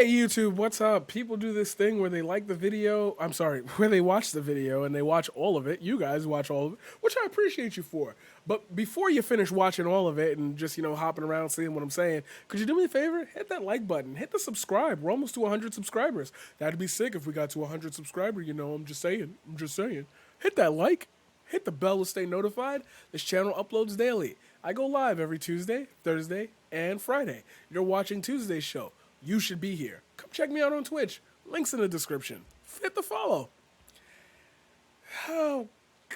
Hey YouTube, what's up? People do this thing where they like the video. I'm sorry, where they watch the video and they watch all of it. You guys watch all of it, which I appreciate you for. But before you finish watching all of it and just, hopping around seeing what I'm saying, could you do me a favor? Hit that like button. Hit the subscribe. We're almost to 100 subscribers. That'd be sick if we got to 100 subscribers, I'm just saying. I'm just saying. Hit that like. Hit the bell to stay notified. This channel uploads daily. I go live every Tuesday, Thursday, and Friday. You're watching Tuesday's show. You should be here. Come check me out on Twitch. Links in the description. Hit the follow. Oh,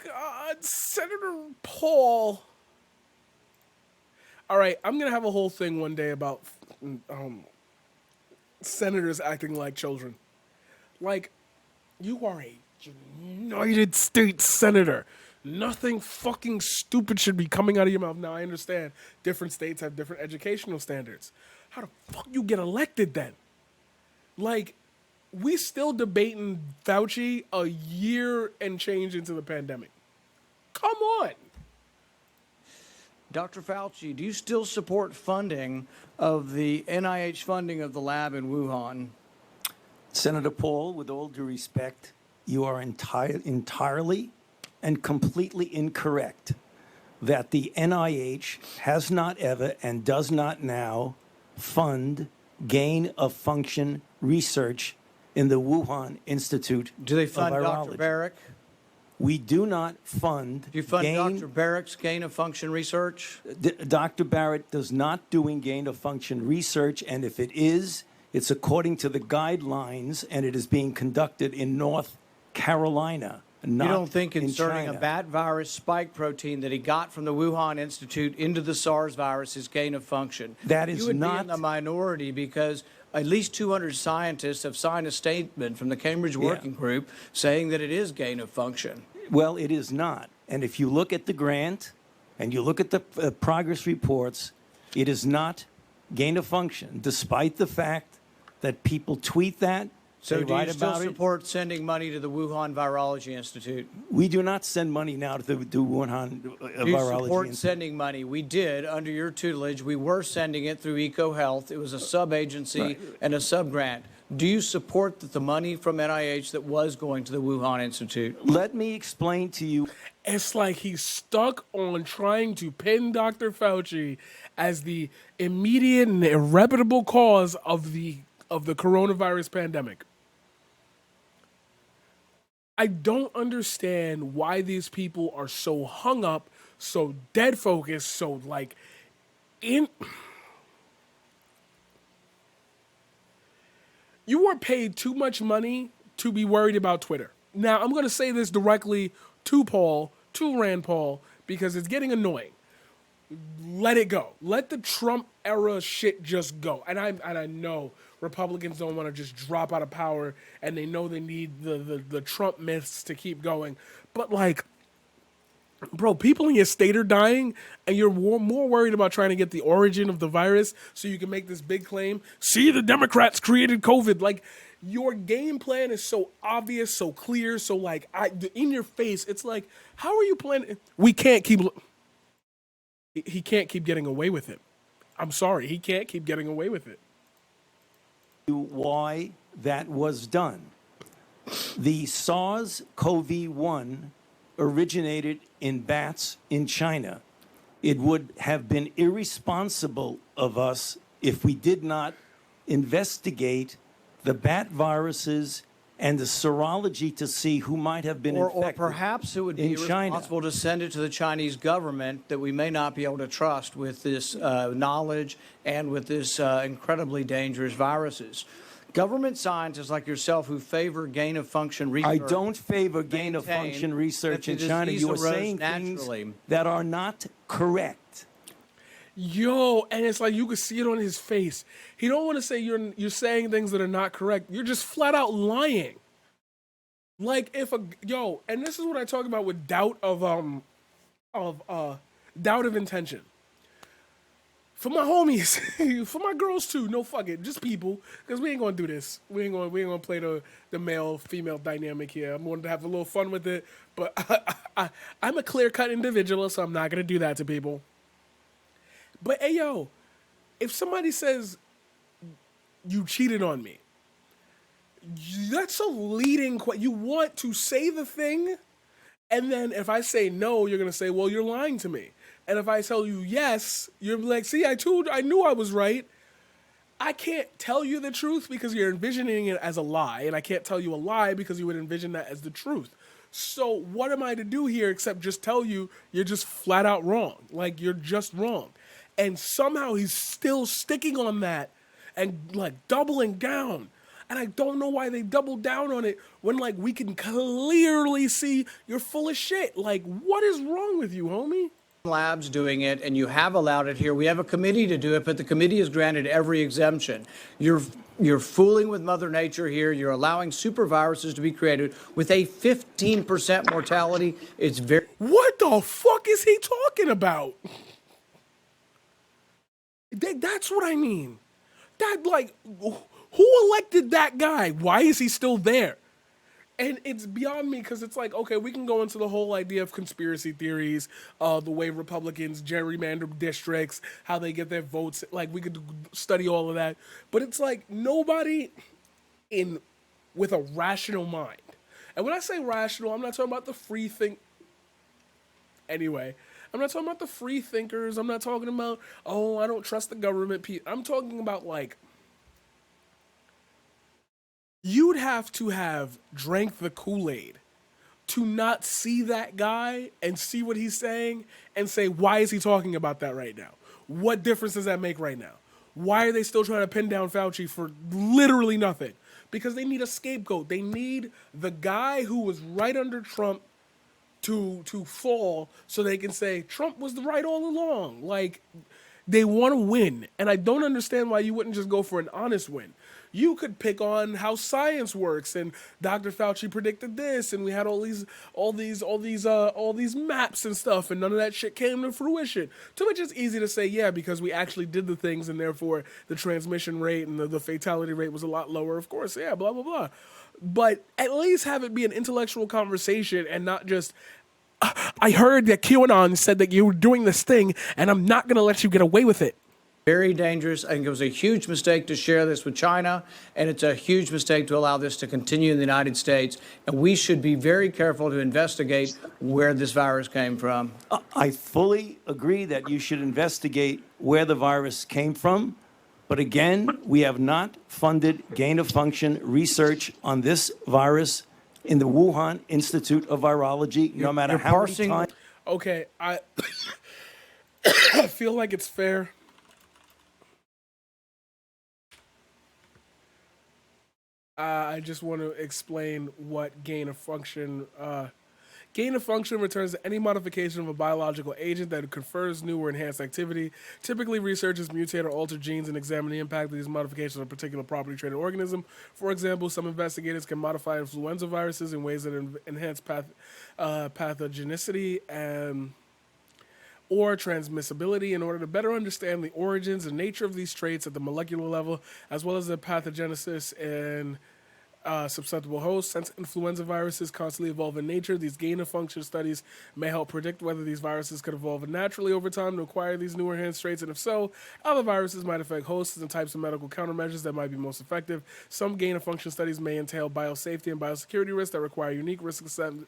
God. Senator Paul. All right, I'm going to have a whole thing one day about senators acting like children. Like, you are a United States senator. Nothing fucking stupid should be coming out of your mouth. Now, I understand different states have different educational standards. How the fuck you get elected then? Like, we still debating Fauci a year and change into the pandemic. Come on. Dr. Fauci, do you still support funding of the NIH funding of the lab in Wuhan? Senator Paul, with all due respect, you are entirely and completely incorrect that the NIH has not ever and does not now fund gain-of-function research in the Wuhan Institute Do they of fund Virology. Dr. Barrick? We do not fund. Do you fund Dr. Barrick's gain-of-function research? Dr. Barrett does not doing gain-of-function research, and if it is, it's according to the guidelines, and it is being conducted in North Carolina. You don't think in inserting China. a bat virus spike protein that he got from the Wuhan Institute into the SARS virus is gain of function? That is You would be not- in the minority because at least 200 scientists have signed a statement from the Cambridge Working Group saying that it is gain of function. Well, it is not. And if you look at the grant and you look at the progress reports, it is not gain of function, despite the fact that people tweet that. So they do write you still about it. support sending money to the Wuhan Virology Institute? We do not send money now to the Wuhan Do you Virology support Institute. sending money? We did under your tutelage. We were sending it through EcoHealth. It was a sub-agency and a sub-grant. Do you support that the money from NIH that was going to the Wuhan Institute? Let me explain to you. It's like he's stuck on trying to pin Dr. Fauci as the immediate and irreparable cause of the coronavirus pandemic. I don't understand why these people are so hung up, so dead focused, so in. You are paid too much money to be worried about Twitter. Now, I'm going to say this directly to Paul, to Rand Paul, because it's getting annoying. Let it go. Let the Trump era shit just go. And I know Republicans don't want to just drop out of power, and they know they need the Trump myths to keep going. But bro, people in your state are dying, and you're more worried about trying to get the origin of the virus so you can make this big claim. See, the Democrats created COVID. Your game plan is so obvious, so clear, so in your face. It's like, how are you planning? We can't keep. He can't keep getting away with it. I'm sorry, he can't keep getting away with it. Why that was done. The SARS-CoV-1 originated in bats in China. It would have been irresponsible of us if we did not investigate the bat viruses and the serology to see who might have been infected. Or perhaps it would be in China. irresponsible to send it to the Chinese government that we may not be able to trust with this knowledge and with this incredibly dangerous viruses. Government scientists like yourself who favor gain-of-function research. I don't favor gain-of-function research in China. You are saying things that are not correct. Yo, and it's like you can see it on his face. He don't want to say you're saying things that are not correct. You're just flat out lying. And this is what I talk about with doubt of intention. For my homies, for my girls too. No, fuck it, just people, because we ain't gonna do this. We ain't gonna play the male female dynamic here. I'm going to have a little fun with it, but I'm a clear cut individual, so I'm not gonna do that to people. But hey, yo, if somebody says you cheated on me. That's a leading question. You want to say the thing, and then if I say no, you're going to say, well, you're lying to me. And if I tell you yes, you're like, see, I knew I was right. I can't tell you the truth because you're envisioning it as a lie, and I can't tell you a lie because you would envision that as the truth. So what am I to do here except just tell you you're just flat out wrong? Like, you're just wrong. And somehow he's still sticking on that and, like, doubling down. And I don't know why they double down on it when, like, we can clearly see you're full of shit. Like, what is wrong with you, homie? Labs doing it, and you have allowed it here. We have a committee to do it, but the committee has granted every exemption. You're fooling with Mother Nature here. You're allowing super viruses to be created with a 15% mortality. It's very... What the fuck is he talking about? That's what I mean. That, like, who elected that guy? Why is he still there? And it's beyond me because it's like, okay, we can go into the whole idea of conspiracy theories, the way Republicans gerrymander districts, how they get their votes. Like, we could study all of that. But it's like nobody with a rational mind. And when I say rational, I'm not talking about the free think. Anyway, I'm not talking about the free thinkers. I'm not talking about, oh, I don't trust the government. I'm talking about, like, you'd have to have drank the Kool-Aid to not see that guy and see what he's saying and say, why is he talking about that right now? What difference does that make right now? Why are they still trying to pin down Fauci for literally nothing? Because they need a scapegoat. They need the guy who was right under Trump to fall so they can say Trump was the right all along. Like, they want to win. And I don't understand why you wouldn't just go for an honest win. You could pick on how science works, and Dr. Fauci predicted this, and we had all these maps and stuff, and none of that shit came to fruition. To which it's easy to say, yeah, because we actually did the things, and therefore the transmission rate and the fatality rate was a lot lower. Of course, yeah, blah blah blah. But at least have it be an intellectual conversation and not just, I heard that QAnon said that you were doing this thing, and I'm not going to let you get away with it. Very dangerous. I think it was a huge mistake to share this with China, and it's a huge mistake to allow this to continue in the United States. And we should be very careful to investigate where this virus came from. I fully agree that you should investigate where the virus came from. But again, we have not funded gain-of-function research on this virus in the Wuhan Institute of Virology, no matter how many times. Okay, I feel like it's fair. I just want to explain what gain of function. Gain of function returns to any modification of a biological agent that confers new or enhanced activity. Typically, researchers mutate or alter genes and examine the impact of these modifications on a particular property trait or organism. For example, some investigators can modify influenza viruses in ways that enhance pathogenicity or transmissibility in order to better understand the origins and nature of these traits at the molecular level, as well as the pathogenesis in susceptible hosts. Since influenza viruses constantly evolve in nature, these gain-of-function studies may help predict whether these viruses could evolve naturally over time to acquire these newer enhanced traits, and if so, how the viruses might affect hosts and types of medical countermeasures that might be most effective. Some gain-of-function studies may entail biosafety and biosecurity risks that require unique risk assessment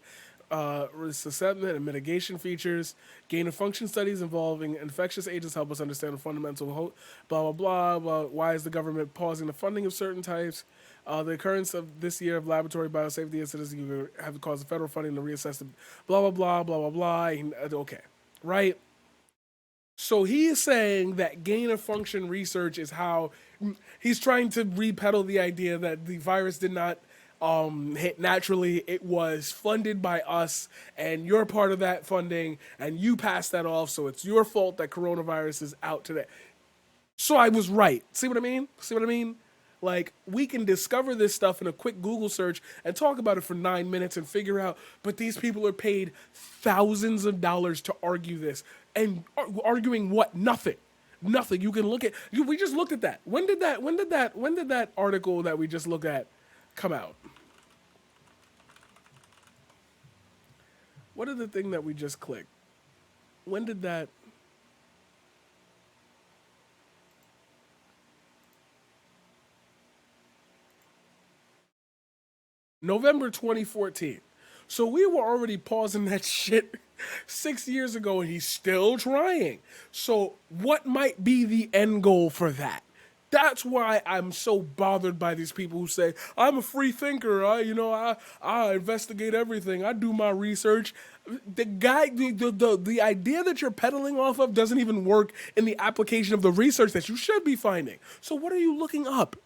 and mitigation features. Gain-of-function studies involving infectious agents help us understand the fundamental blah, blah, blah. Why is the government pausing the funding of certain types? The occurrence of this year of laboratory biosafety incidents have caused the federal funding to reassess the blah, blah, blah, blah, blah, blah. Okay, right? So he is saying that gain-of-function research is how he's trying to repeddle the idea that the virus did not hit naturally. It was funded by us, and you're part of that funding, and you passed that off, so it's your fault that coronavirus is out today. So I was right. See what I mean? Like, we can discover this stuff in a quick Google search and talk about it for 9 minutes and figure out, but these people are paid thousands of dollars to argue this. And arguing what? Nothing. You can look at, we just looked at that. When did that article that we just looked at come out? What is the thing that we just clicked? When did that? November 2014. So we were already pausing that shit 6 years ago, and he's still trying. So what might be the end goal for that? That's why I'm so bothered by these people who say, I'm a free thinker. I investigate everything. I do my research. The idea that you're peddling off of doesn't even work in the application of the research that you should be finding. So what are you looking up?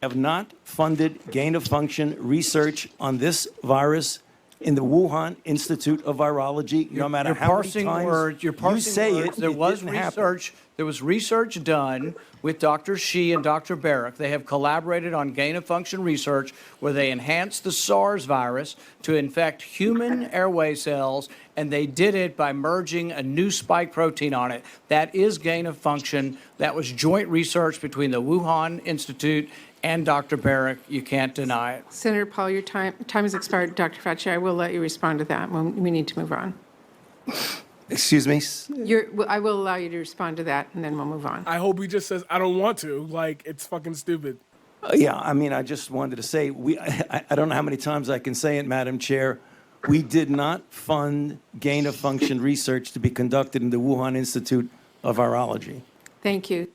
Have not funded gain-of-function research on this virus in the Wuhan Institute of Virology, no matter You're how many parsing times words. You're parsing you say words. it. There it was didn't happen. research. There was research done with Dr. Shi and Dr. Barrick. They have collaborated on gain-of-function research where they enhanced the SARS virus to infect human airway cells, and they did it by merging a new spike protein on it. That is gain-of-function. That was joint research between the Wuhan Institute and Dr. Barrick. You can't deny it. Senator Paul, your time has expired. Dr. Fauci, I will let you respond to that when we need to move on. Excuse me? I will allow you to respond to that, and then we'll move on. I hope he just says, I don't want to. Like, it's fucking stupid. Yeah, I mean, I just wanted to say, I don't know how many times I can say it, Madam Chair. We did not fund gain-of-function research to be conducted in the Wuhan Institute of Virology. Thank you.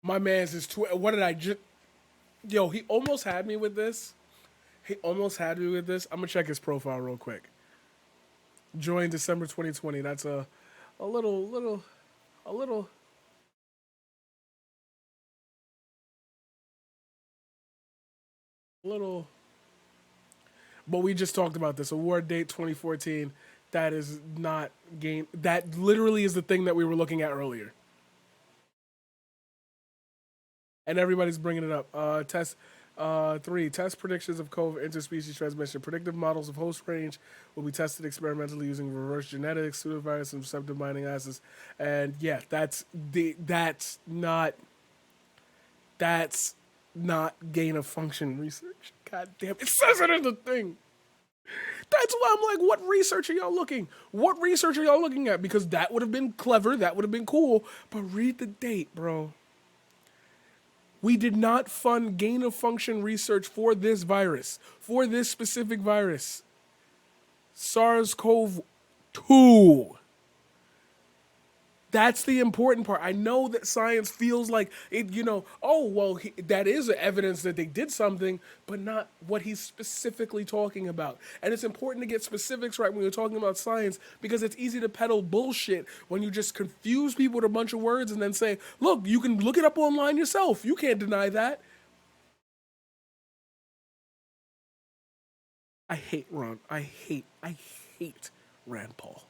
My man's is what did I just? Yo, he almost had me with this. I'm gonna check his profile real quick. Joined December 2020. That's a little. But we just talked about this. Award date 2014. That is not game. That literally is the thing that we were looking at earlier. And everybody's bringing it up. Test 3. Test predictions of COVID interspecies transmission. Predictive models of host range will be tested experimentally using reverse genetics, pseudovirus, and receptor binding assays. And yeah, that's not gain of function research. God damn, it says it in the thing. That's why I'm like, what research are y'all looking? What research are y'all looking at? Because that would have been clever. That would have been cool. But read the date, bro. We did not fund gain-of-function research for this virus, for this specific virus. SARS-CoV-2. That's the important part. I know that science feels like it, that is evidence that they did something, but not what he's specifically talking about. And it's important to get specifics right when you're talking about science, because it's easy to peddle bullshit when you just confuse people with a bunch of words and then say, look, you can look it up online yourself. You can't deny that. I hate Rand Paul.